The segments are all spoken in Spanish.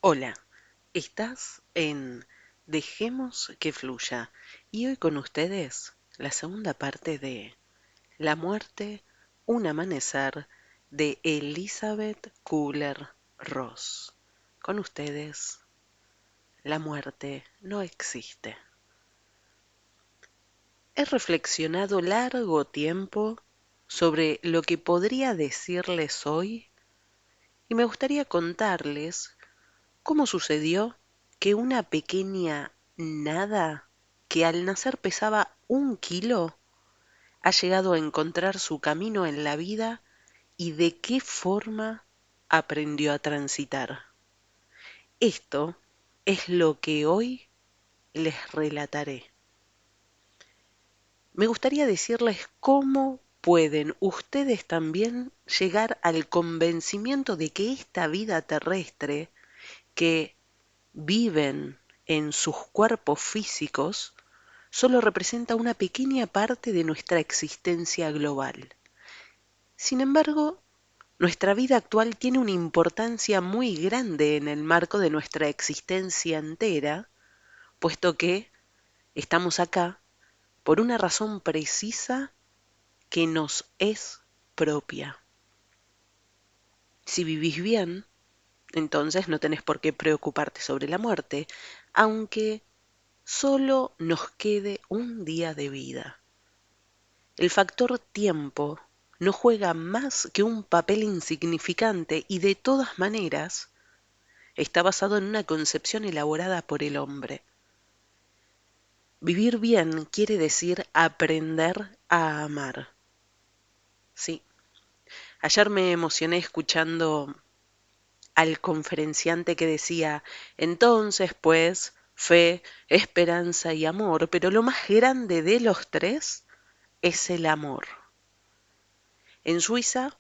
Hola, estás en Dejemos que fluya y hoy con ustedes la segunda parte de La muerte, un amanecer de Elizabeth Kubler-Ross. Con ustedes, la muerte no existe. He reflexionado largo tiempo sobre lo que podría decirles hoy y me gustaría contarles ¿cómo sucedió que una pequeña nada que al nacer pesaba 1 kilo ha llegado a encontrar su camino en la vida y de qué forma aprendió a transitar? Esto es lo que hoy les relataré. Me gustaría decirles cómo pueden ustedes también llegar al convencimiento de que esta vida terrestre que viven en sus cuerpos físicos solo representa una pequeña parte de nuestra existencia global. Sin embargo, nuestra vida actual tiene una importancia muy grande en el marco de nuestra existencia entera, puesto que estamos acá por una razón precisa que nos es propia. Si vivís bien, entonces no tenés por qué preocuparte sobre la muerte, aunque solo nos quede un día de vida. El factor tiempo no juega más que un papel insignificante y de todas maneras está basado en una concepción elaborada por el hombre. Vivir bien quiere decir aprender a amar. Sí, ayer me emocioné escuchando al conferenciante que decía, entonces pues, fe, esperanza y amor, pero lo más grande de los tres es el amor. En Suiza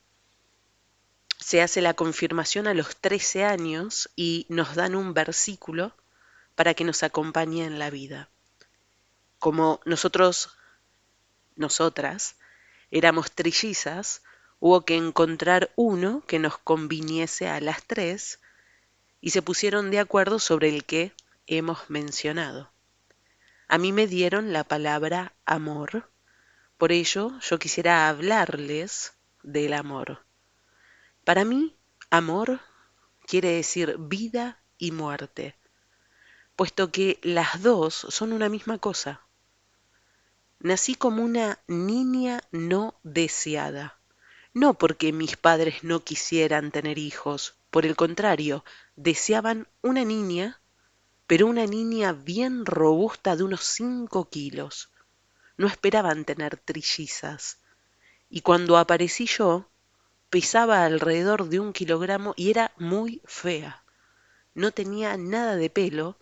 se hace la confirmación a los 13 años y nos dan un versículo para que nos acompañe en la vida. Como nosotras, éramos trillizas, hubo que encontrar uno que nos conviniese a las tres y se pusieron de acuerdo sobre el que hemos mencionado. A mí me dieron la palabra amor, por ello yo quisiera hablarles del amor. Para mí, amor quiere decir vida y muerte, puesto que las dos son una misma cosa. Nací como una niña no deseada, no porque mis padres no quisieran tener hijos, por el contrario, deseaban una niña, pero una niña bien robusta de unos 5 kilos. No esperaban tener trillizas. Y cuando aparecí yo, pesaba alrededor de 1 kilogramo y era muy fea. No tenía nada de pelo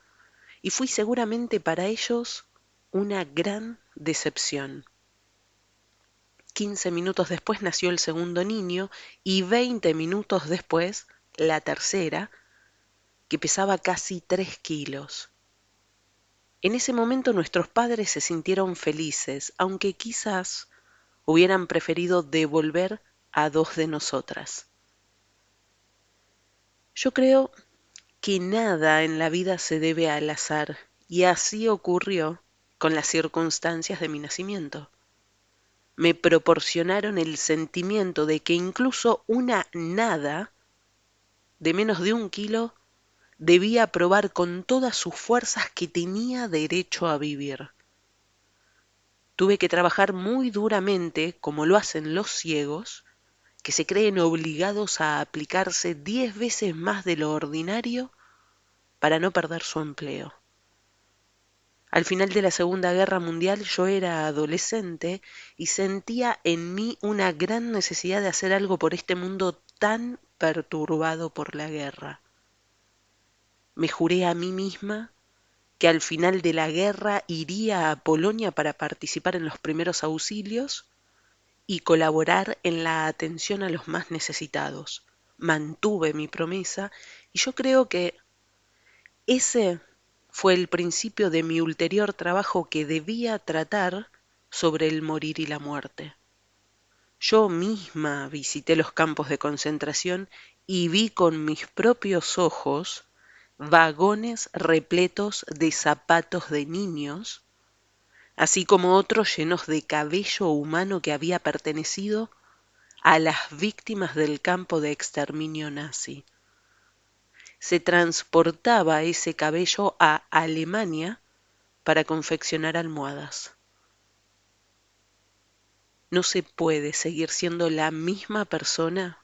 y fui seguramente para ellos una gran decepción. 15 minutos después nació el segundo niño y 20 minutos después la tercera, que pesaba casi 3 kilos. En ese momento nuestros padres se sintieron felices, aunque quizás hubieran preferido devolver a 2 de nosotras. Yo creo que nada en la vida se debe al azar, y así ocurrió con las circunstancias de mi nacimiento. Me proporcionaron el sentimiento de que incluso una nada de menos de 1 kilo debía probar con todas sus fuerzas que tenía derecho a vivir. Tuve que trabajar muy duramente, como lo hacen los ciegos, que se creen obligados a aplicarse 10 veces más de lo ordinario para no perder su empleo. Al final de la Segunda Guerra Mundial yo era adolescente y sentía en mí una gran necesidad de hacer algo por este mundo tan perturbado por la guerra. Me juré a mí misma que al final de la guerra iría a Polonia para participar en los primeros auxilios y colaborar en la atención a los más necesitados. Mantuve mi promesa y yo creo que ese fue el principio de mi ulterior trabajo que debía tratar sobre el morir y la muerte. Yo misma visité los campos de concentración y vi con mis propios ojos vagones repletos de zapatos de niños, así como otros llenos de cabello humano que había pertenecido a las víctimas del campo de exterminio nazi. Se transportaba ese cabello a Alemania para confeccionar almohadas. No se puede seguir siendo la misma persona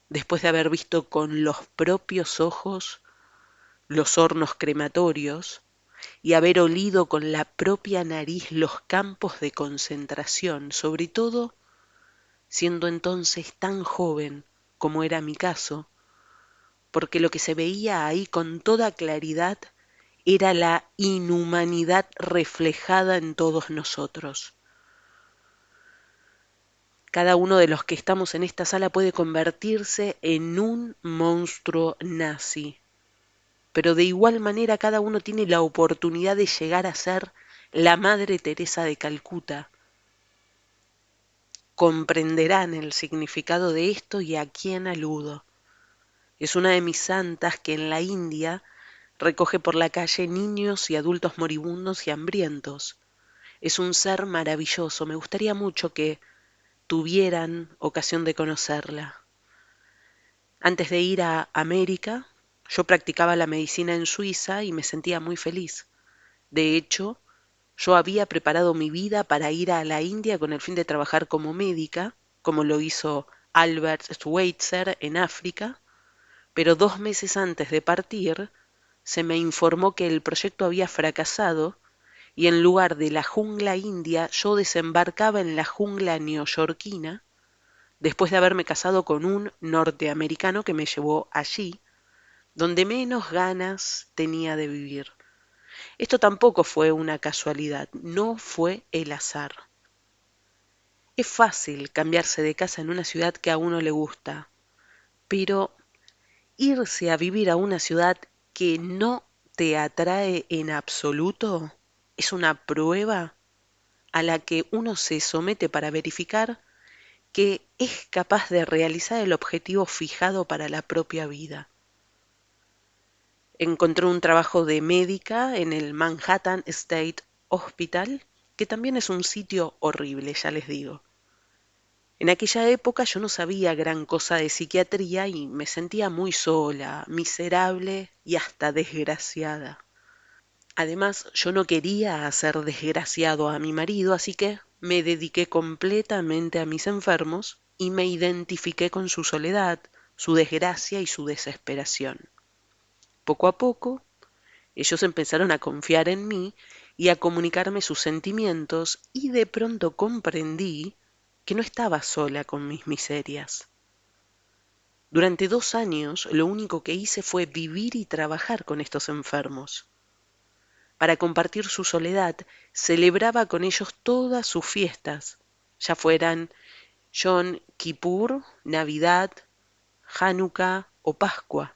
después de haber visto con los propios ojos los hornos crematorios y haber olido con la propia nariz los campos de concentración, sobre todo siendo entonces tan joven como era mi caso, porque lo que se veía ahí con toda claridad era la inhumanidad reflejada en todos nosotros. Cada uno de los que estamos en esta sala puede convertirse en un monstruo nazi, pero de igual manera cada uno tiene la oportunidad de llegar a ser la Madre Teresa de Calcuta. Comprenderán el significado de esto y a quién aludo. Es una de mis santas que en la India recoge por la calle niños y adultos moribundos y hambrientos. Es un ser maravilloso. Me gustaría mucho que tuvieran ocasión de conocerla. Antes de ir a América, yo practicaba la medicina en Suiza y me sentía muy feliz. De hecho, yo había preparado mi vida para ir a la India con el fin de trabajar como médica, como lo hizo Albert Schweitzer en África, pero 2 meses antes de partir, se me informó que el proyecto había fracasado y en lugar de la jungla india, yo desembarcaba en la jungla neoyorquina, después de haberme casado con un norteamericano que me llevó allí, donde menos ganas tenía de vivir. Esto tampoco fue una casualidad, no fue el azar. Es fácil cambiarse de casa en una ciudad que a uno le gusta, pero irse a vivir a una ciudad que no te atrae en absoluto es una prueba a la que uno se somete para verificar que es capaz de realizar el objetivo fijado para la propia vida. Encontré un trabajo de médica en el Manhattan State Hospital, que también es un sitio horrible, ya les digo. En aquella época yo no sabía gran cosa de psiquiatría y me sentía muy sola, miserable y hasta desgraciada. Además, yo no quería hacer desgraciado a mi marido, así que me dediqué completamente a mis enfermos y me identifiqué con su soledad, su desgracia y su desesperación. Poco a poco, ellos empezaron a confiar en mí y a comunicarme sus sentimientos y de pronto comprendí que no estaba sola con mis miserias. Durante 2 años lo único que hice fue vivir y trabajar con estos enfermos. Para compartir su soledad, celebraba con ellos todas sus fiestas, ya fueran Yom Kippur, Navidad, Hanukkah o Pascua.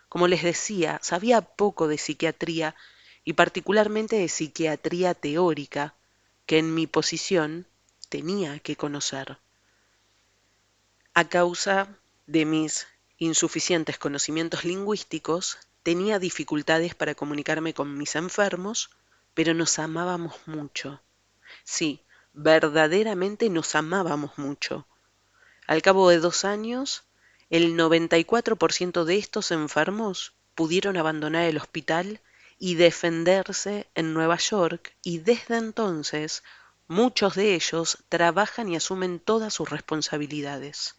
Como les decía, sabía poco de psiquiatría y particularmente de psiquiatría teórica, que en mi posición tenía que conocer. A causa de mis insuficientes conocimientos lingüísticos, tenía dificultades para comunicarme con mis enfermos, pero nos amábamos mucho. Sí, verdaderamente nos amábamos mucho. Al cabo de 2 años, el 94% de estos enfermos pudieron abandonar el hospital y defenderse en Nueva York y desde entonces muchos de ellos trabajan y asumen todas sus responsabilidades.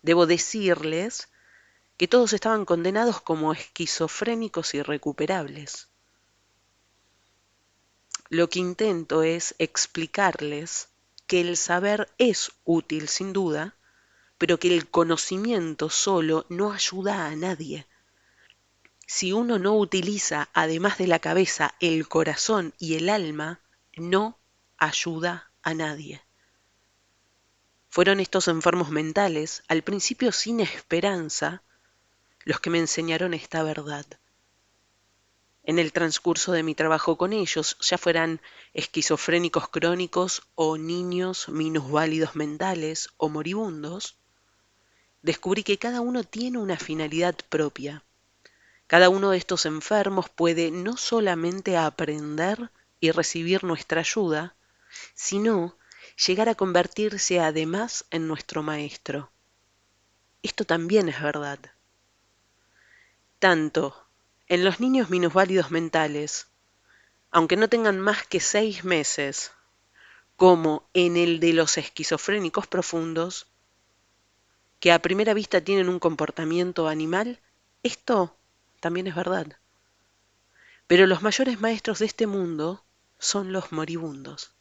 Debo decirles que todos estaban condenados como esquizofrénicos irrecuperables. Lo que intento es explicarles que el saber es útil sin duda, pero que el conocimiento solo no ayuda a nadie. Si uno no utiliza, además de la cabeza, el corazón y el alma, no ayuda a nadie. Fueron estos enfermos mentales, al principio sin esperanza, los que me enseñaron esta verdad. En el transcurso de mi trabajo con ellos, ya fueran esquizofrénicos crónicos o niños minusválidos mentales o moribundos, descubrí que cada uno tiene una finalidad propia. Cada uno de estos enfermos puede no solamente aprender y recibir nuestra ayuda, sino llegar a convertirse además en nuestro maestro. Esto también es verdad. Tanto en los niños minusválidos mentales, aunque no tengan más que 6 meses, como en el de los esquizofrénicos profundos, que a primera vista tienen un comportamiento animal, esto también es verdad. Pero los mayores maestros de este mundo son los moribundos.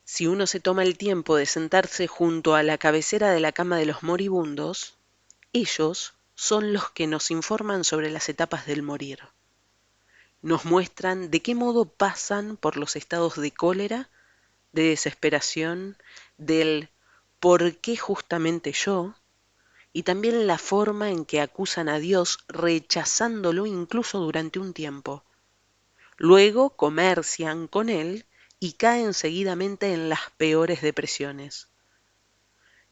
Si uno se toma el tiempo de sentarse junto a la cabecera de la cama de los moribundos, ellos son los que nos informan sobre las etapas del morir. Nos muestran de qué modo pasan por los estados de cólera, de desesperación, del ¿por qué justamente yo? Y también la forma en que acusan a Dios rechazándolo incluso durante un tiempo. Luego comercian con él y caen seguidamente en las peores depresiones.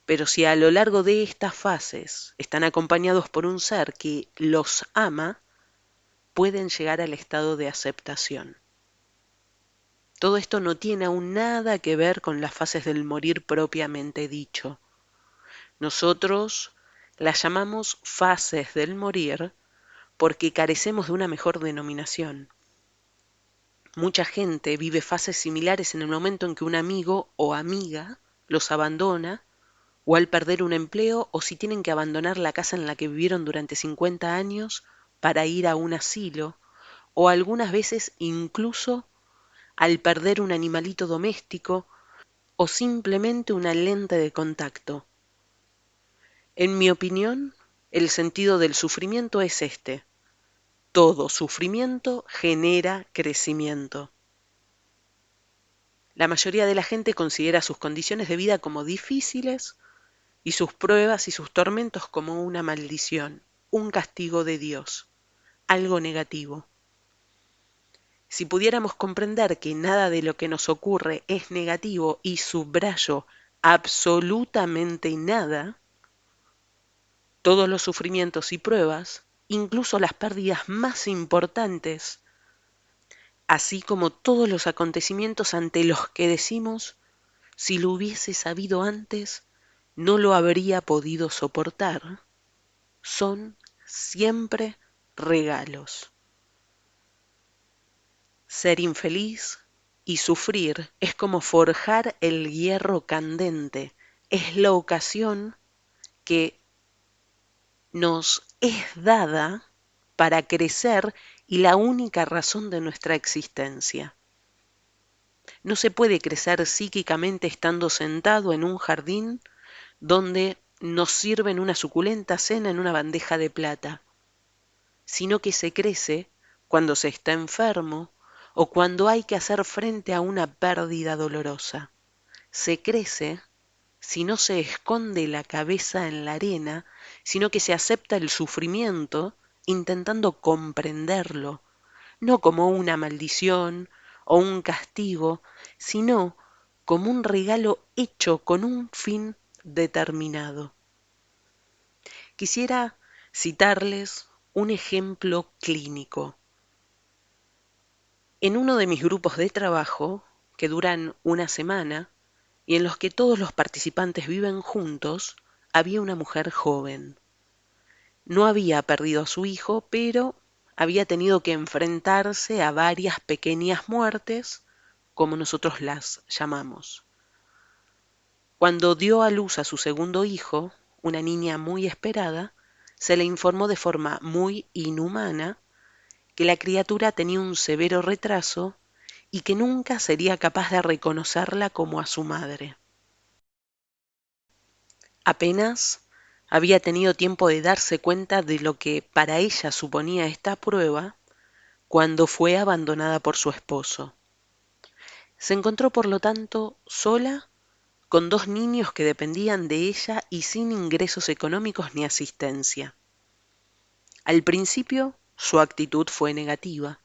Pero si a lo largo de estas fases están acompañados por un ser que los ama, pueden llegar al estado de aceptación. Todo esto no tiene aún nada que ver con las fases del morir propiamente dicho. Nosotros las llamamos fases del morir porque carecemos de una mejor denominación. Mucha gente vive fases similares en el momento en que un amigo o amiga los abandona, o al perder un empleo, o si tienen que abandonar la casa en la que vivieron durante 50 años para ir a un asilo, o algunas veces incluso al perder un animalito doméstico o simplemente una lente de contacto. En mi opinión, el sentido del sufrimiento es este: todo sufrimiento genera crecimiento. La mayoría de la gente considera sus condiciones de vida como difíciles y sus pruebas y sus tormentos como una maldición, un castigo de Dios, algo negativo. Si pudiéramos comprender que nada de lo que nos ocurre es negativo y subrayo absolutamente nada, todos los sufrimientos y pruebas, incluso las pérdidas más importantes, así como todos los acontecimientos ante los que decimos, si lo hubiese sabido antes, no lo habría podido soportar, son siempre regalos. Ser infeliz y sufrir es como forjar el hierro candente, es la ocasión que nos es dada para crecer y la única razón de nuestra existencia. No se puede crecer psíquicamente estando sentado en un jardín donde nos sirven una suculenta cena en una bandeja de plata, sino que se crece cuando se está enfermo o cuando hay que hacer frente a una pérdida dolorosa. Se crece si no se esconde la cabeza en la arena, sino que se acepta el sufrimiento intentando comprenderlo, no como una maldición o un castigo, sino como un regalo hecho con un fin determinado. Quisiera citarles un ejemplo clínico. En uno de mis grupos de trabajo, que duran una semana, y en los que todos los participantes viven juntos, había una mujer joven. No había perdido a su hijo, pero había tenido que enfrentarse a varias pequeñas muertes, como nosotros las llamamos. Cuando dio a luz a su segundo hijo, una niña muy esperada, se le informó de forma muy inhumana que la criatura tenía un severo retraso y que nunca sería capaz de reconocerla como a su madre. Apenas había tenido tiempo de darse cuenta de lo que para ella suponía esta prueba cuando fue abandonada por su esposo. Se encontró, por lo tanto, sola con 2 niños que dependían de ella y sin ingresos económicos ni asistencia. Al principio, su actitud fue negativa.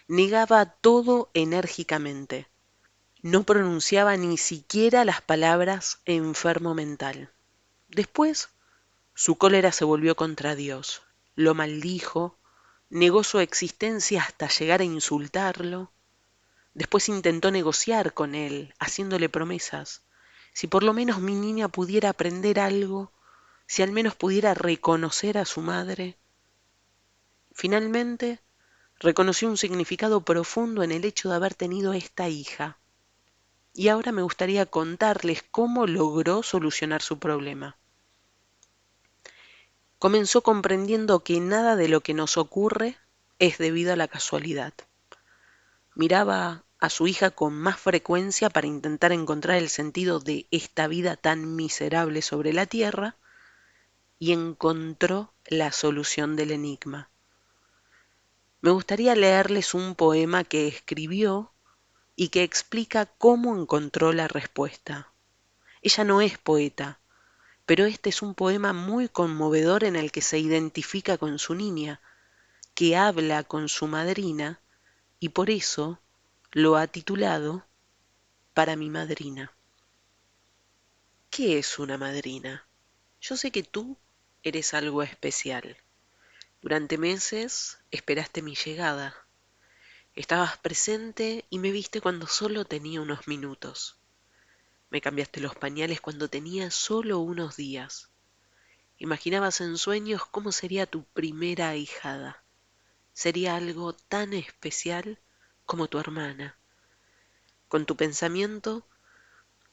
Negaba todo enérgicamente. No pronunciaba ni siquiera las palabras enfermo mental. Después, su cólera se volvió contra Dios. lo maldijo, negó su existencia hasta llegar a insultarlo. Después intentó negociar con él, haciéndole promesas. Si por lo menos mi niña pudiera aprender algo, si al menos pudiera reconocer a su madre. Finalmente, reconoció un significado profundo en el hecho de haber tenido esta hija. Y ahora me gustaría contarles cómo logró solucionar su problema. Comenzó comprendiendo que nada de lo que nos ocurre es debido a la casualidad. Miraba a su hija con más frecuencia para intentar encontrar el sentido de esta vida tan miserable sobre la tierra y encontró la solución del enigma. Me gustaría leerles un poema que escribió y que explica cómo encontró la respuesta. Ella no es poeta, pero este es un poema muy conmovedor en el que se identifica con su niña, que habla con su madrina y por eso lo ha titulado Para mi madrina. ¿Qué es una madrina? Yo sé que tú eres algo especial. Durante meses esperaste mi llegada. Estabas presente y me viste cuando solo tenía unos minutos. Me cambiaste los pañales cuando tenía solo unos días. Imaginabas en sueños cómo sería tu primera ahijada. Sería algo tan especial como tu hermana. Con tu pensamiento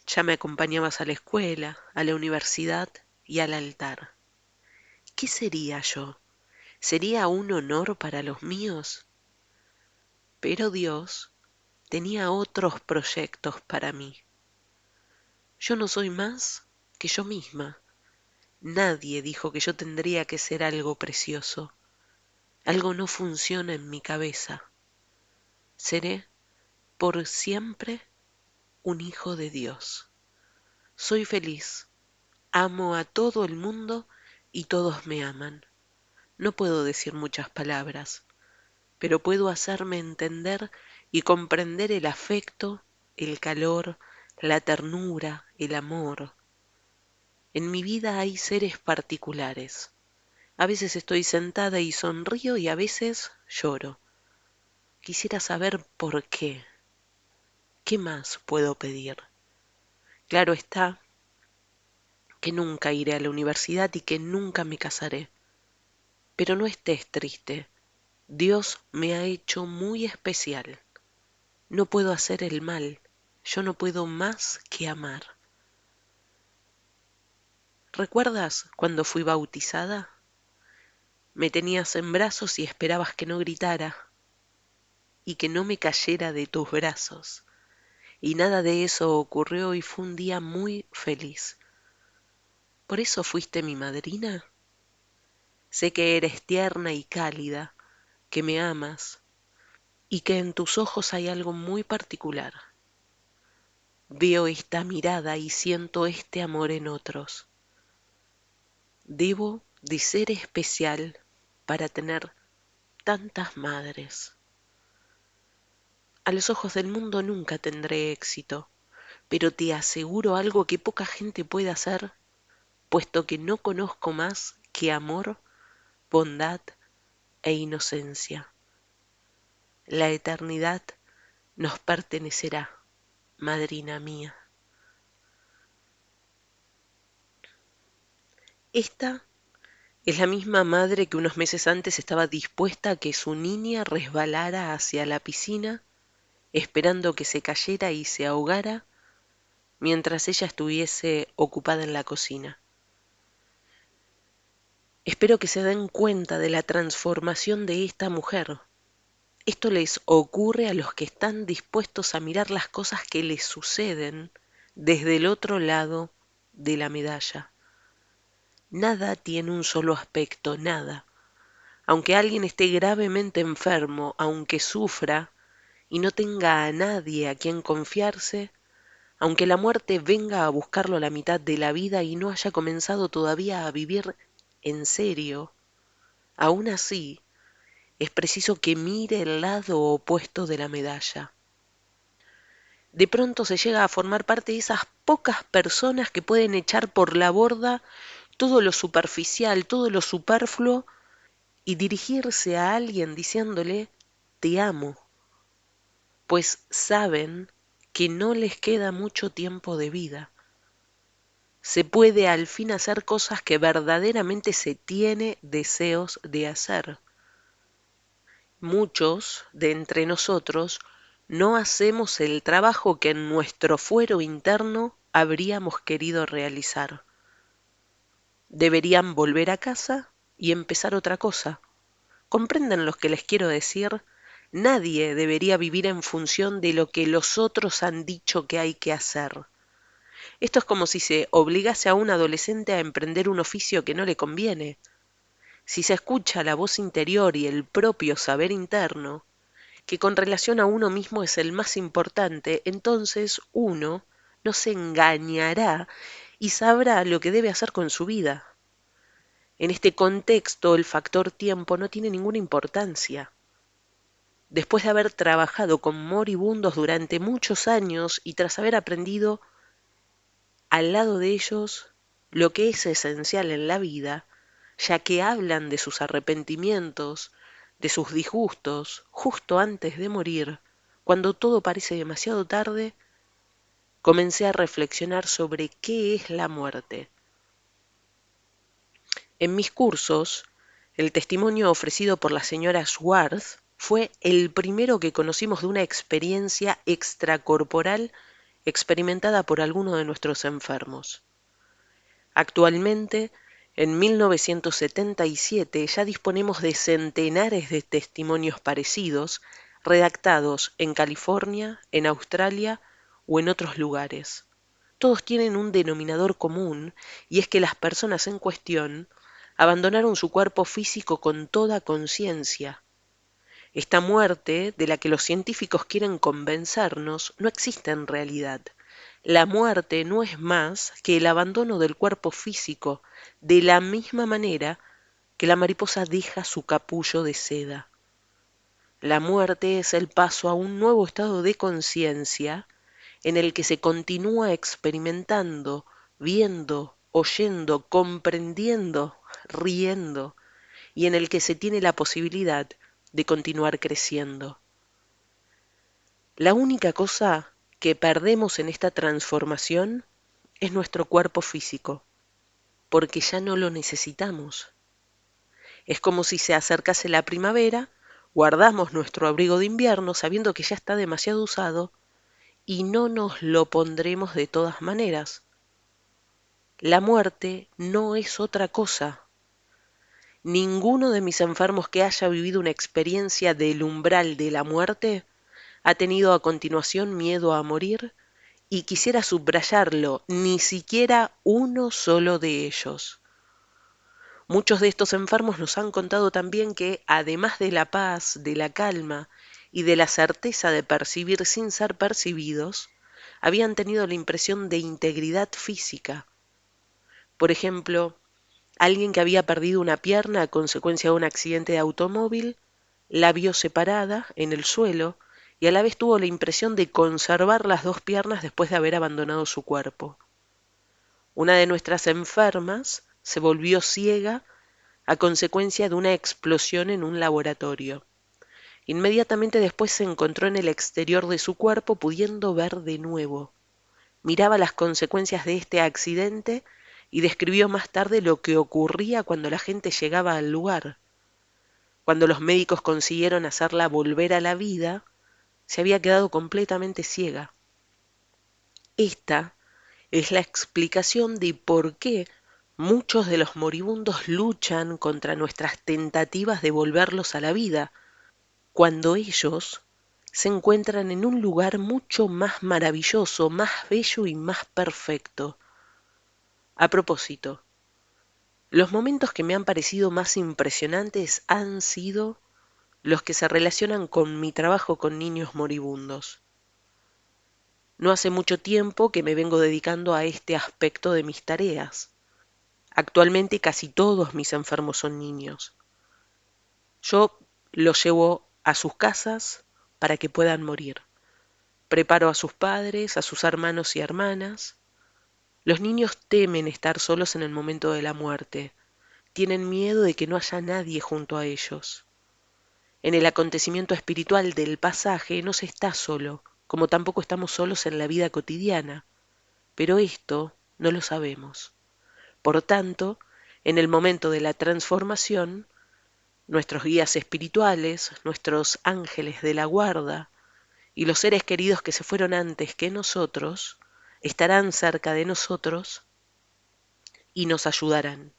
ya me acompañabas a la escuela, a la universidad y al altar. ¿Qué sería yo? ¿Sería un honor para los míos? Pero Dios tenía otros proyectos para mí. Yo no soy más que yo misma. Nadie dijo que yo tendría que ser algo precioso. Algo no funciona en mi cabeza. Seré por siempre un hijo de Dios. Soy feliz, amo a todo el mundo y todos me aman. No puedo decir muchas palabras, pero puedo hacerme entender y comprender el afecto, el calor, la ternura, el amor. En mi vida hay seres particulares. A veces estoy sentada y sonrío y a veces lloro. Quisiera saber por qué. ¿Qué más puedo pedir? Claro está que nunca iré a la universidad y que nunca me casaré. Pero no estés triste. Dios me ha hecho muy especial. No puedo hacer el mal. Yo no puedo más que amar. ¿Recuerdas cuando fui bautizada? Me tenías en brazos y esperabas que no gritara y que no me cayera de tus brazos. Y nada de eso ocurrió y fue un día muy feliz. ¿Por eso fuiste mi madrina? Sé que eres tierna y cálida, que me amas y que en tus ojos hay algo muy particular. Veo esta mirada y siento este amor en otros. Debo de ser especial para tener tantas madres. A los ojos del mundo nunca tendré éxito, pero te aseguro algo que poca gente puede hacer, puesto que no conozco más que amor, bondad e inocencia. La eternidad nos pertenecerá, madrina mía. Esta es la misma madre que unos meses antes estaba dispuesta a que su niña resbalara hacia la piscina, esperando que se cayera y se ahogara, mientras ella estuviese ocupada en la cocina. Espero que se den cuenta de la transformación de esta mujer. Esto les ocurre a los que están dispuestos a mirar las cosas que les suceden desde el otro lado de la medalla. Nada tiene un solo aspecto, nada. Aunque alguien esté gravemente enfermo, aunque sufra y no tenga a nadie a quien confiarse, aunque la muerte venga a buscarlo a la mitad de la vida y no haya comenzado todavía a vivir en serio, aún así es preciso que mire el lado opuesto de la medalla. De pronto se llega a formar parte de esas pocas personas que pueden echar por la borda todo lo superficial, todo lo superfluo y dirigirse a alguien diciéndole te amo, pues saben que no les queda mucho tiempo de vida. Se puede al fin hacer cosas que verdaderamente se tiene deseos de hacer. Muchos de entre nosotros no hacemos el trabajo que en nuestro fuero interno habríamos querido realizar. Deberían volver a casa y empezar otra cosa. ¿Comprenden lo que les quiero decir? Nadie debería vivir en función de lo que los otros han dicho que hay que hacer. Esto es como si se obligase a un adolescente a emprender un oficio que no le conviene. Si se escucha la voz interior y el propio saber interno, que con relación a uno mismo es el más importante, entonces uno no se engañará y sabrá lo que debe hacer con su vida. En este contexto, el factor tiempo no tiene ninguna importancia. Después de haber trabajado con moribundos durante muchos años y tras haber aprendido al lado de ellos lo que es esencial en la vida, ya que hablan de sus arrepentimientos, de sus disgustos, justo antes de morir, cuando todo parece demasiado tarde, comencé a reflexionar sobre qué es la muerte. En mis cursos, el testimonio ofrecido por la señora Schwartz fue el primero que conocimos de una experiencia extracorporal experimentada por alguno de nuestros enfermos. Actualmente, en 1977, ya disponemos de centenares de testimonios parecidos redactados en California, en Australia o en otros lugares. Todos tienen un denominador común y es que las personas en cuestión abandonaron su cuerpo físico con toda conciencia. Esta muerte, de la que los científicos quieren convencernos, no existe en realidad. La muerte no es más que el abandono del cuerpo físico, de la misma manera que la mariposa deja su capullo de seda. La muerte es el paso a un nuevo estado de conciencia en el que se continúa experimentando, viendo, oyendo, comprendiendo, riendo, y en el que se tiene la posibilidad de continuar creciendo. La única cosa que perdemos en esta transformación es nuestro cuerpo físico, porque ya no lo necesitamos. Es como si se acercase la primavera, guardamos nuestro abrigo de invierno sabiendo que ya está demasiado usado y no nos lo pondremos de todas maneras. La muerte no es otra cosa. Ninguno de mis enfermos que haya vivido una experiencia del umbral de la muerte ha tenido a continuación miedo a morir, y quisiera subrayarlo, ni siquiera uno solo de ellos. Muchos de estos enfermos nos han contado también que, además de la paz, de la calma y de la certeza de percibir sin ser percibidos, habían tenido la impresión de integridad física. Por ejemplo, alguien que había perdido una pierna a consecuencia de un accidente de automóvil, la vio separada en el suelo y a la vez tuvo la impresión de conservar las dos piernas después de haber abandonado su cuerpo. Una de nuestras enfermas se volvió ciega a consecuencia de una explosión en un laboratorio. Inmediatamente después se encontró en el exterior de su cuerpo pudiendo ver de nuevo. Miraba las consecuencias de este accidente y describió más tarde lo que ocurría cuando la gente llegaba al lugar. Cuando los médicos consiguieron hacerla volver a la vida, se había quedado completamente ciega. Esta es la explicación de por qué muchos de los moribundos luchan contra nuestras tentativas de volverlos a la vida, cuando ellos se encuentran en un lugar mucho más maravilloso, más bello y más perfecto. A propósito, los momentos que me han parecido más impresionantes han sido los que se relacionan con mi trabajo con niños moribundos. No hace mucho tiempo que me vengo dedicando a este aspecto de mis tareas. Actualmente casi todos mis enfermos son niños. Yo los llevo a sus casas para que puedan morir. Preparo a sus padres, a sus hermanos y hermanas. Los niños temen estar solos en el momento de la muerte. tienen miedo de que no haya nadie junto a ellos. En el acontecimiento espiritual del pasaje no se está solo, como tampoco estamos solos en la vida cotidiana, pero esto no lo sabemos. Por tanto, en el momento de la transformación, nuestros guías espirituales, nuestros ángeles de la guarda y los seres queridos que se fueron antes que nosotros, estarán cerca de nosotros y nos ayudarán.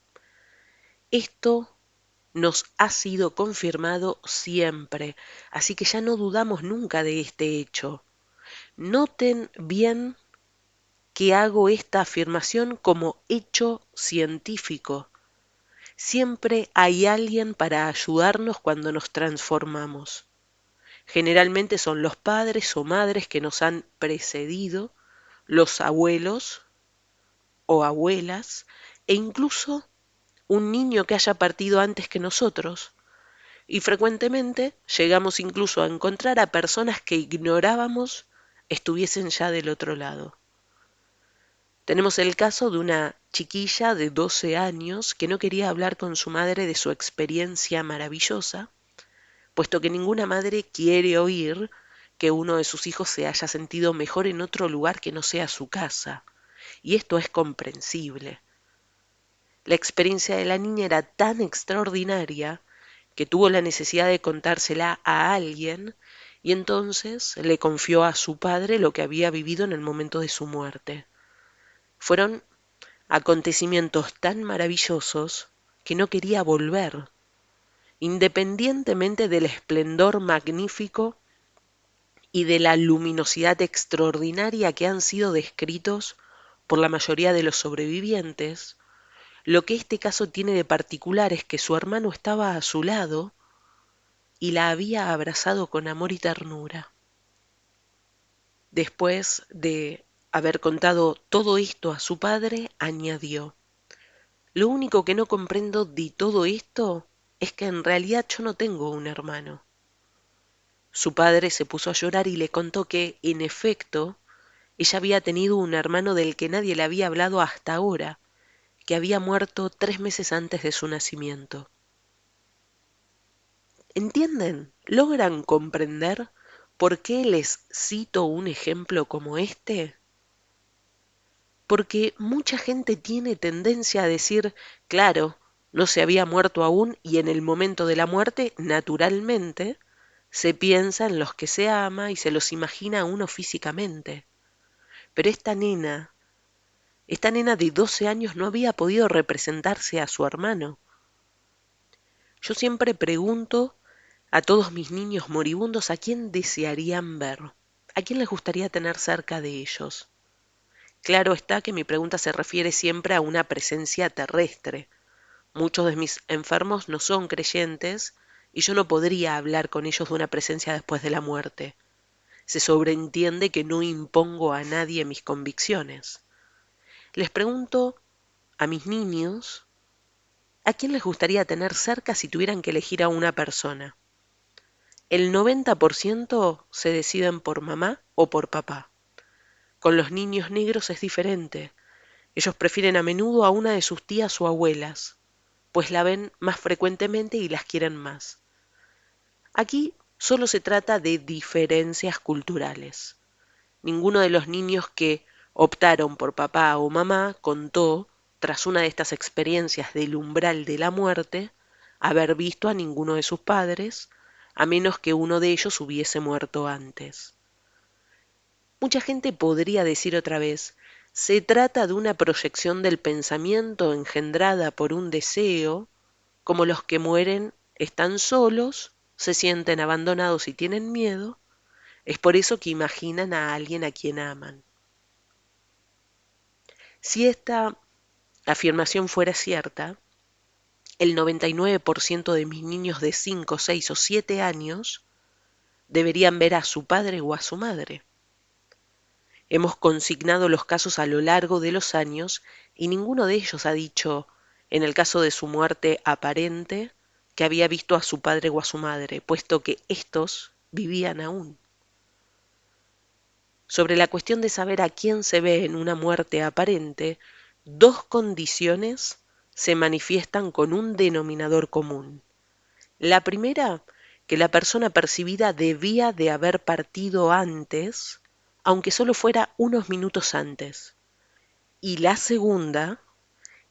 Esto nos ha sido confirmado siempre, así que ya no dudamos nunca de este hecho. Noten bien que hago esta afirmación como hecho científico. Siempre hay alguien para ayudarnos cuando nos transformamos. Generalmente son los padres o madres que nos han precedido, los abuelos o abuelas, e incluso un niño que haya partido antes que nosotros. Y frecuentemente llegamos incluso a encontrar a personas que ignorábamos estuviesen ya del otro lado. Tenemos el caso de una chiquilla de 12 años que no quería hablar con su madre de su experiencia maravillosa, puesto que ninguna madre quiere oír que uno de sus hijos se haya sentido mejor en otro lugar que no sea su casa. Y esto es comprensible. La experiencia de la niña era tan extraordinaria que tuvo la necesidad de contársela a alguien y entonces le confió a su padre lo que había vivido en el momento de su muerte. Fueron acontecimientos tan maravillosos que no quería volver, independientemente del esplendor magnífico y de la luminosidad extraordinaria que han sido descritos por la mayoría de los sobrevivientes. Lo que este caso tiene de particular es que su hermano estaba a su lado y la había abrazado con amor y ternura. Después de haber contado todo esto a su padre, añadió: lo único que no comprendo de todo esto es que en realidad yo no tengo un hermano. Su padre se puso a llorar y le contó que, en efecto, ella había tenido un hermano del que nadie le había hablado hasta ahora, que había muerto 3 meses antes de su nacimiento. ¿Entienden? ¿Logran comprender por qué les cito un ejemplo como este? Porque mucha gente tiene tendencia a decir, claro, no se había muerto aún y en el momento de la muerte, naturalmente, se piensa en los que se ama y se los imagina a uno físicamente. Pero esta nena de 12 años no había podido representarse a su hermano. Yo siempre pregunto a todos mis niños moribundos a quién desearían ver, a quién les gustaría tener cerca de ellos. Claro está que mi pregunta se refiere siempre a una presencia terrestre. Muchos de mis enfermos no son creyentes y yo no podría hablar con ellos de una presencia después de la muerte. Se sobreentiende que no impongo a nadie mis convicciones. Les pregunto a mis niños a quién les gustaría tener cerca si tuvieran que elegir a una persona. El 90% se deciden por mamá o por papá. Con los niños negros es diferente. Ellos prefieren a menudo a una de sus tías o abuelas, pues la ven más frecuentemente y las quieren más. Aquí solo se trata de diferencias culturales. Ninguno de los niños que optaron por papá o mamá contó, tras una de estas experiencias del umbral de la muerte, haber visto a ninguno de sus padres, a menos que uno de ellos hubiese muerto antes. Mucha gente podría decir otra vez, se trata de una proyección del pensamiento engendrada por un deseo, como los que mueren están solos, se sienten abandonados y tienen miedo, es por eso que imaginan a alguien a quien aman. Si esta afirmación fuera cierta, el 99% de mis niños de 5, 6 o 7 años deberían ver a su padre o a su madre. Hemos consignado los casos a lo largo de los años y ninguno de ellos ha dicho, en el caso de su muerte aparente, que había visto a su padre o a su madre, puesto que éstos vivían aún. Sobre la cuestión de saber a quién se ve en una muerte aparente, dos condiciones se manifiestan con un denominador común. La primera, que la persona percibida debía de haber partido antes, aunque solo fuera unos minutos antes. Y la segunda,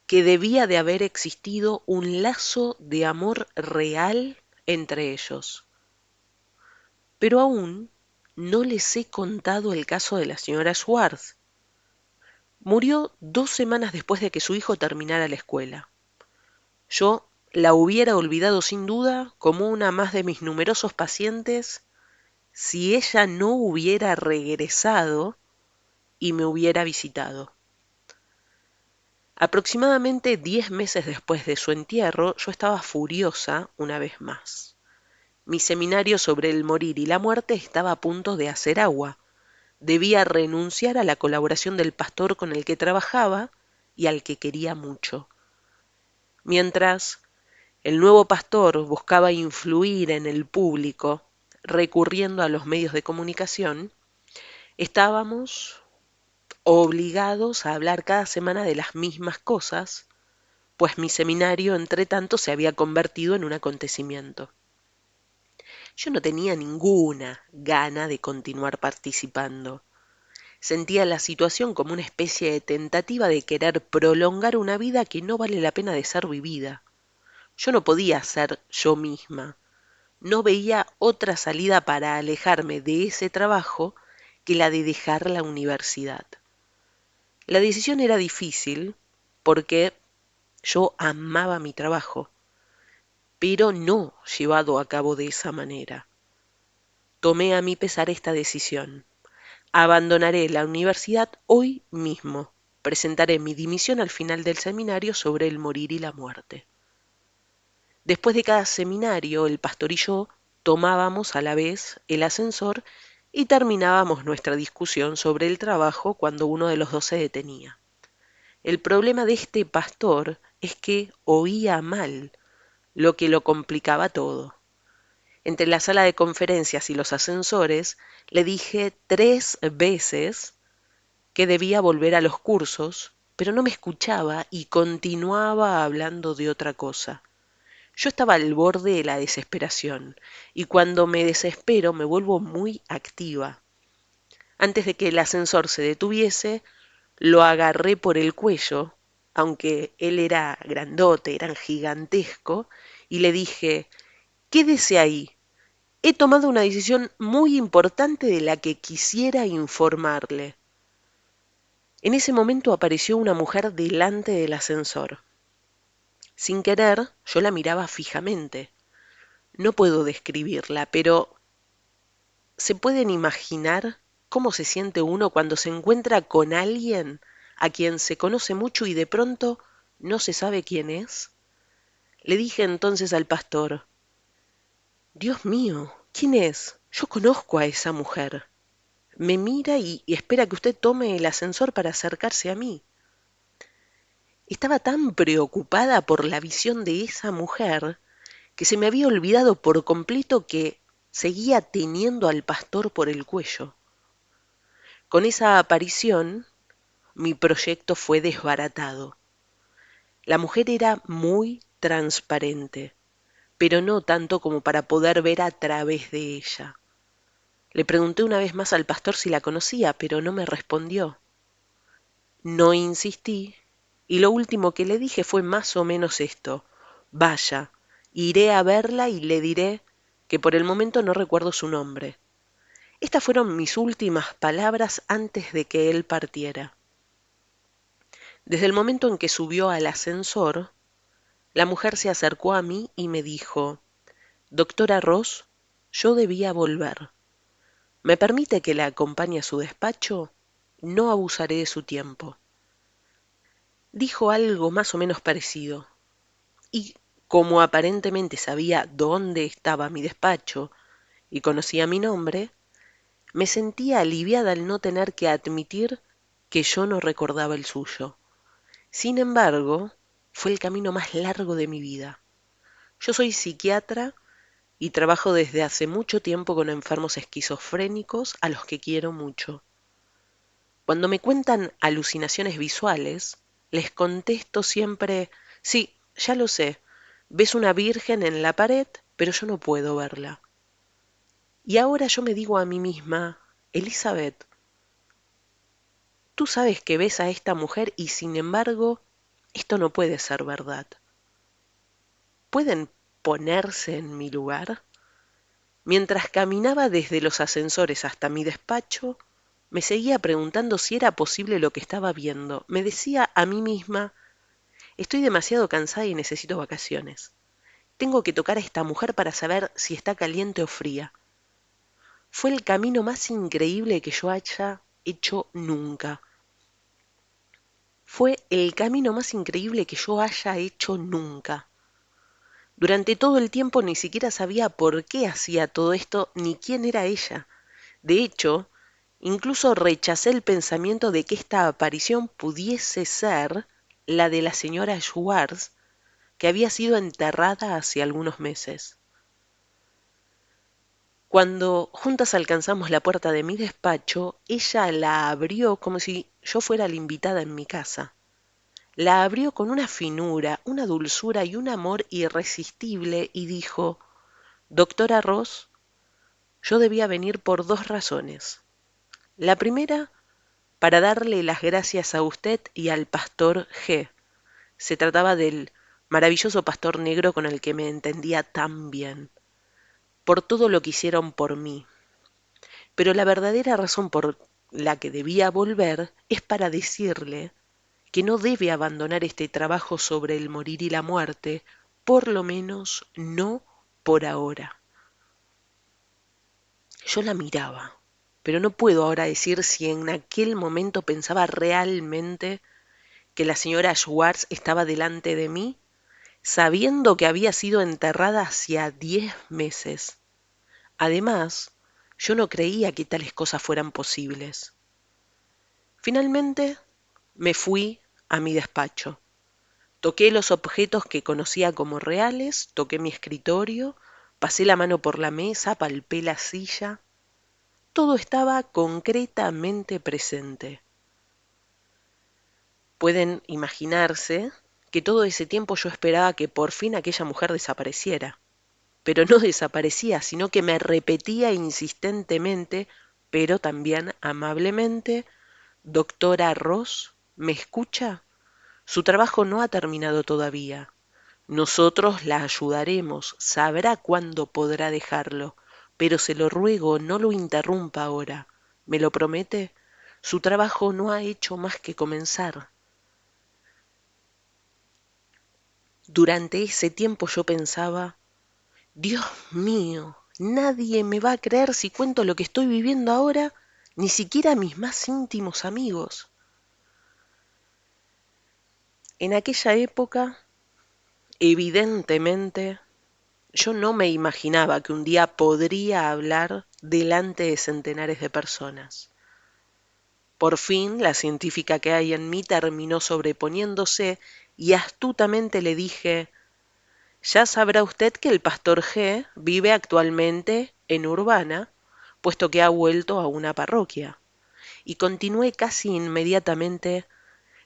que debía de haber existido un lazo de amor real entre ellos. Pero aún no les he contado el caso de la señora Schwartz. Murió 2 semanas después de que su hijo terminara la escuela. Yo la hubiera olvidado sin duda como una más de mis numerosos pacientes si ella no hubiera regresado y me hubiera visitado. Aproximadamente 10 meses después de su entierro, yo estaba furiosa una vez más. Mi seminario sobre el morir y la muerte estaba a punto de hacer agua. Debía renunciar a la colaboración del pastor con el que trabajaba y al que quería mucho. Mientras el nuevo pastor buscaba influir en el público, recurriendo a los medios de comunicación, estábamos obligados a hablar cada semana de las mismas cosas, pues mi seminario, entre tanto, se había convertido en un acontecimiento. Yo no tenía ninguna gana de continuar participando. Sentía la situación como una especie de tentativa de querer prolongar una vida que no vale la pena de ser vivida. Yo no podía ser yo misma. No veía otra salida para alejarme de ese trabajo que la de dejar la universidad. La decisión era difícil porque yo amaba mi trabajo, pero no llevado a cabo de esa manera. Tomé a mi pesar esta decisión. Abandonaré la universidad hoy mismo. Presentaré mi dimisión al final del seminario sobre el morir y la muerte. Después de cada seminario, el pastor y yo tomábamos a la vez el ascensor y terminábamos nuestra discusión sobre el trabajo cuando uno de los dos se detenía. El problema de este pastor es que oía mal, lo que lo complicaba todo. Entre la sala de conferencias y los ascensores, le dije 3 veces que debía volver a los cursos, pero no me escuchaba y continuaba hablando de otra cosa. Yo estaba al borde de la desesperación, y cuando me desespero me vuelvo muy activa. Antes de que el ascensor se detuviese, lo agarré por el cuello, aunque él era grandote, era gigantesco, y le dije, quédese ahí. He tomado una decisión muy importante de la que quisiera informarle. En ese momento apareció una mujer delante del ascensor. Sin querer, yo la miraba fijamente. No puedo describirla, pero ¿se pueden imaginar cómo se siente uno cuando se encuentra con alguien a quien se conoce mucho y de pronto no se sabe quién es? Le dije entonces al pastor, Dios mío, ¿quién es? Yo conozco a esa mujer. Me mira y espera que usted tome el ascensor para acercarse a mí. Estaba tan preocupada por la visión de esa mujer que se me había olvidado por completo que seguía teniendo al pastor por el cuello. Con esa aparición, mi proyecto fue desbaratado. La mujer era muy transparente, pero no tanto como para poder ver a través de ella. Le pregunté una vez más al pastor si la conocía, pero no me respondió. No insistí, y lo último que le dije fue más o menos esto. Vaya, iré a verla y le diré que por el momento no recuerdo su nombre. Estas fueron mis últimas palabras antes de que él partiera. Desde el momento en que subió al ascensor, la mujer se acercó a mí y me dijo, Doctora Ross, yo debía volver. ¿Me permite que la acompañe a su despacho? No abusaré de su tiempo. Dijo algo más o menos parecido, y como aparentemente sabía dónde estaba mi despacho y conocía mi nombre, me sentía aliviada al no tener que admitir que yo no recordaba el suyo. Sin embargo, fue el camino más largo de mi vida. Yo soy psiquiatra y trabajo desde hace mucho tiempo con enfermos esquizofrénicos a los que quiero mucho. Cuando me cuentan alucinaciones visuales, les contesto siempre, Sí, ya lo sé. Ves una virgen en la pared, pero yo no puedo verla. Y ahora yo me digo a mí misma, Elizabeth, tú sabes que ves a esta mujer y sin embargo, esto no puede ser verdad. ¿Pueden ponerse en mi lugar? Mientras caminaba desde los ascensores hasta mi despacho, me seguía preguntando si era posible lo que estaba viendo. Me decía a mí misma, estoy demasiado cansada y necesito vacaciones. Tengo que tocar a esta mujer para saber si está caliente o fría. Fue el camino más increíble que yo haya hecho nunca. Fue el camino más increíble que yo haya hecho nunca. Durante todo el tiempo ni siquiera sabía por qué hacía todo esto ni quién era ella. De hecho, incluso rechacé el pensamiento de que esta aparición pudiese ser la de la señora Schwartz, que había sido enterrada hace algunos meses. Cuando juntas alcanzamos la puerta de mi despacho, ella la abrió como si yo fuera la invitada en mi casa. La abrió con una finura, una dulzura y un amor irresistible y dijo, Doctora Ross, yo debía venir por dos razones. La primera, para darle las gracias a usted y al pastor G. Se trataba del maravilloso pastor negro con el que me entendía tan bien, por todo lo que hicieron por mí. Pero la verdadera razón por la que debía volver es para decirle que no debe abandonar este trabajo sobre el morir y la muerte, por lo menos no por ahora. Yo la miraba, pero no puedo ahora decir si en aquel momento pensaba realmente que la señora Schwartz estaba delante de mí, sabiendo que había sido enterrada hacía 10 meses. Además, yo no creía que tales cosas fueran posibles. Finalmente, me fui a mi despacho. Toqué los objetos que conocía como reales, toqué mi escritorio, pasé la mano por la mesa, palpé la silla. Todo estaba concretamente presente. Pueden imaginarse que todo ese tiempo yo esperaba que por fin aquella mujer desapareciera. Pero no desaparecía, sino que me repetía insistentemente, pero también amablemente, Doctora Ross, ¿me escucha? Su trabajo no ha terminado todavía. Nosotros la ayudaremos, sabrá cuándo podrá dejarlo, pero se lo ruego, no lo interrumpa ahora. ¿Me lo promete? Su trabajo no ha hecho más que comenzar. Durante ese tiempo yo pensaba, Dios mío, nadie me va a creer si cuento lo que estoy viviendo ahora, ni siquiera mis más íntimos amigos. En aquella época, evidentemente, yo no me imaginaba que un día podría hablar delante de centenares de personas. Por fin, la científica que hay en mí terminó sobreponiéndose y astutamente le dije, ya sabrá usted que el pastor G vive actualmente en Urbana, puesto que ha vuelto a una parroquia. Y continué casi inmediatamente,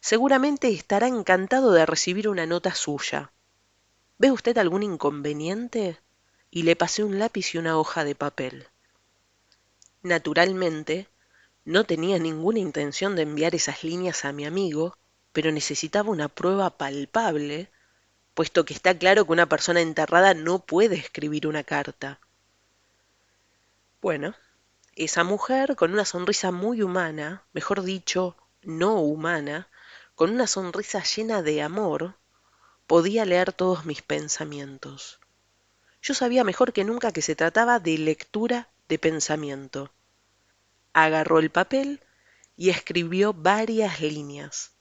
seguramente estará encantado de recibir una nota suya. ¿Ve usted algún inconveniente? Y le pasé un lápiz y una hoja de papel. Naturalmente, no tenía ninguna intención de enviar esas líneas a mi amigo, pero necesitaba una prueba palpable, puesto que está claro que una persona enterrada no puede escribir una carta. Bueno, esa mujer, con una sonrisa muy humana, mejor dicho, no humana, con una sonrisa llena de amor, podía leer todos mis pensamientos. Yo sabía mejor que nunca que se trataba de lectura de pensamiento. Agarró el papel y escribió varias líneas.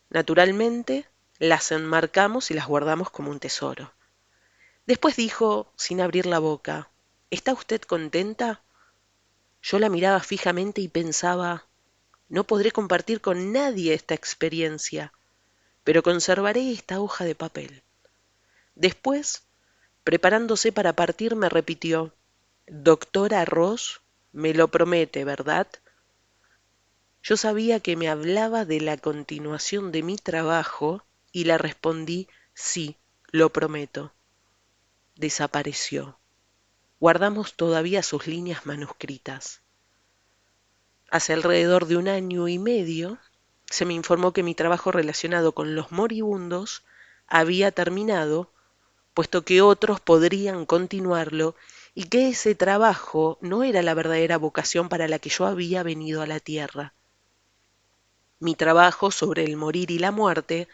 Naturalmente, las enmarcamos y las guardamos como un tesoro. Después dijo, sin abrir la boca, ¿está usted contenta? Yo la miraba fijamente y pensaba, no podré compartir con nadie esta experiencia, pero conservaré esta hoja de papel. Después, preparándose para partir, me repitió, Doctora Ross, me lo promete, ¿verdad? Yo sabía que me hablaba de la continuación de mi trabajo y le respondí, sí, lo prometo. Desapareció. Guardamos todavía sus líneas manuscritas. Hace alrededor de 1 año y medio se me informó que mi trabajo relacionado con los moribundos había terminado, puesto que otros podrían continuarlo y que ese trabajo no era la verdadera vocación para la que yo había venido a la tierra. Mi trabajo sobre el morir y la muerte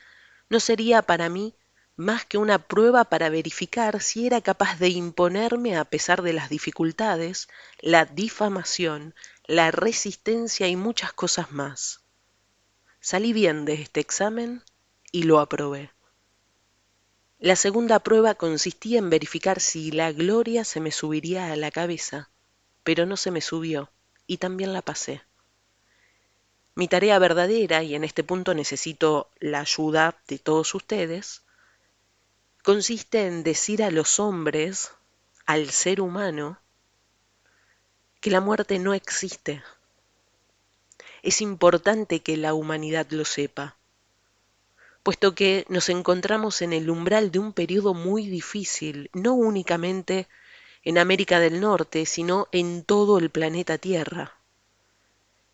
no sería para mí más que una prueba para verificar si era capaz de imponerme a pesar de las dificultades, la difamación, la resistencia y muchas cosas más. Salí bien de este examen y lo aprobé. La segunda prueba consistía en verificar si la gloria se me subiría a la cabeza, pero no se me subió, y también la pasé. Mi tarea verdadera, y en este punto necesito la ayuda de todos ustedes, consiste en decir a los hombres, al ser humano, que la muerte no existe. Es importante que la humanidad lo sepa, puesto que nos encontramos en el umbral de un periodo muy difícil, no únicamente en América del Norte, sino en todo el planeta Tierra.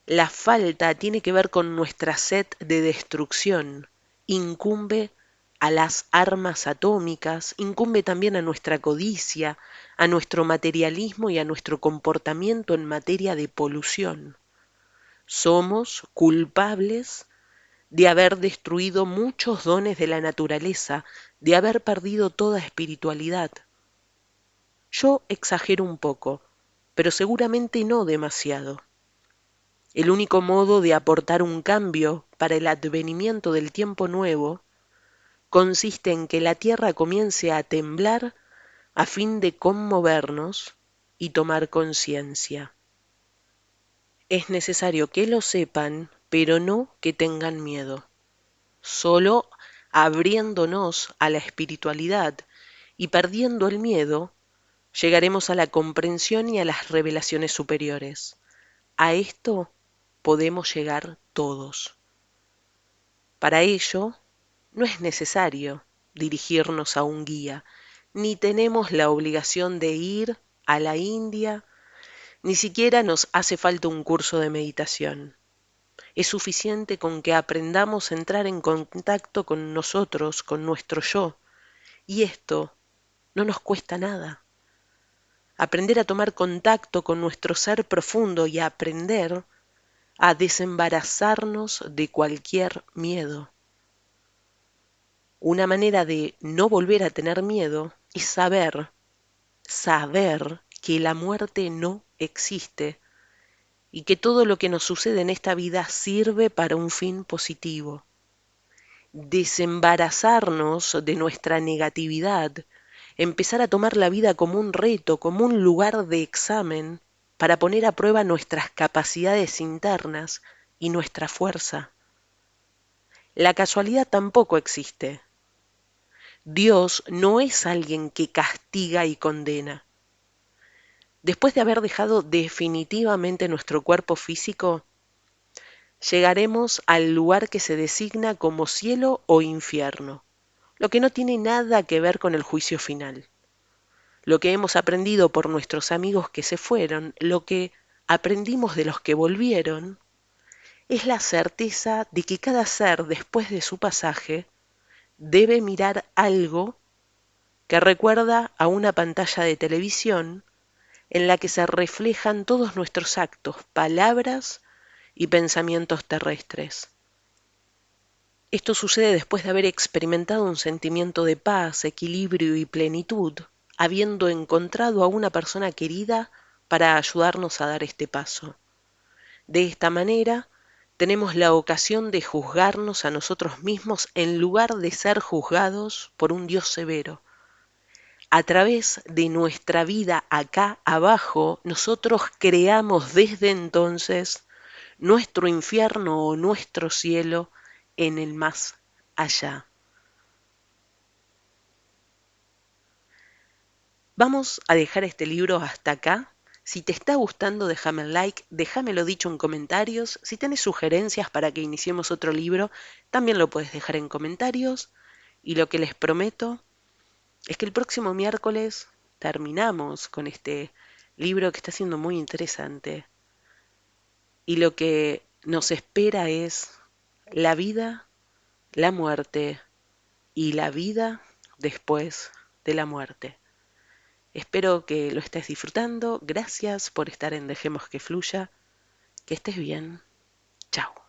La falta tiene que ver con nuestra sed de destrucción, incumbe a las armas atómicas, incumbe también a nuestra codicia, a nuestro materialismo y a nuestro comportamiento en materia de polución. Somos culpables de haber destruido muchos dones de la naturaleza, de haber perdido toda espiritualidad. Yo exagero un poco, pero seguramente no demasiado. El único modo de aportar un cambio para el advenimiento del tiempo nuevo consiste en que la tierra comience a temblar a fin de conmovernos y tomar conciencia. Es necesario que lo sepan, pero no que tengan miedo. Solo abriéndonos a la espiritualidad y perdiendo el miedo, llegaremos a la comprensión y a las revelaciones superiores. A esto podemos llegar todos. Para ello, no es necesario dirigirnos a un guía, ni tenemos la obligación de ir a la India, ni siquiera nos hace falta un curso de meditación. Es suficiente con que aprendamos a entrar en contacto con nosotros, con nuestro yo, y esto no nos cuesta nada. Aprender a tomar contacto con nuestro ser profundo y aprender a desembarazarnos de cualquier miedo. Una manera de no volver a tener miedo es saber que la muerte no existe y que todo lo que nos sucede en esta vida sirve para un fin positivo. Desembarazarnos de nuestra negatividad, empezar a tomar la vida como un reto, como un lugar de examen, para poner a prueba nuestras capacidades internas y nuestra fuerza. La casualidad tampoco existe. Dios no es alguien que castiga y condena. Después de haber dejado definitivamente nuestro cuerpo físico, llegaremos al lugar que se designa como cielo o infierno, lo que no tiene nada que ver con el juicio final. Lo que hemos aprendido por nuestros amigos que se fueron, lo que aprendimos de los que volvieron, es la certeza de que cada ser después de su pasaje debe mirar algo que recuerda a una pantalla de televisión en la que se reflejan todos nuestros actos, palabras y pensamientos terrestres. Esto sucede después de haber experimentado un sentimiento de paz, equilibrio y plenitud, habiendo encontrado a una persona querida para ayudarnos a dar este paso. De esta manera, tenemos la ocasión de juzgarnos a nosotros mismos en lugar de ser juzgados por un Dios severo. A través de nuestra vida acá abajo, nosotros creamos desde entonces nuestro infierno o nuestro cielo en el más allá. Vamos a dejar este libro hasta acá. Si te está gustando, déjame el like, déjamelo dicho en comentarios. Si tenés sugerencias para que iniciemos otro libro, también lo puedes dejar en comentarios. Y lo que les prometo es que el próximo miércoles terminamos con este libro que está siendo muy interesante. Y lo que nos espera es la vida, la muerte y la vida después de la muerte. Espero que lo estés disfrutando. Gracias por estar en Dejemos que Fluya. Que estés bien. Chao.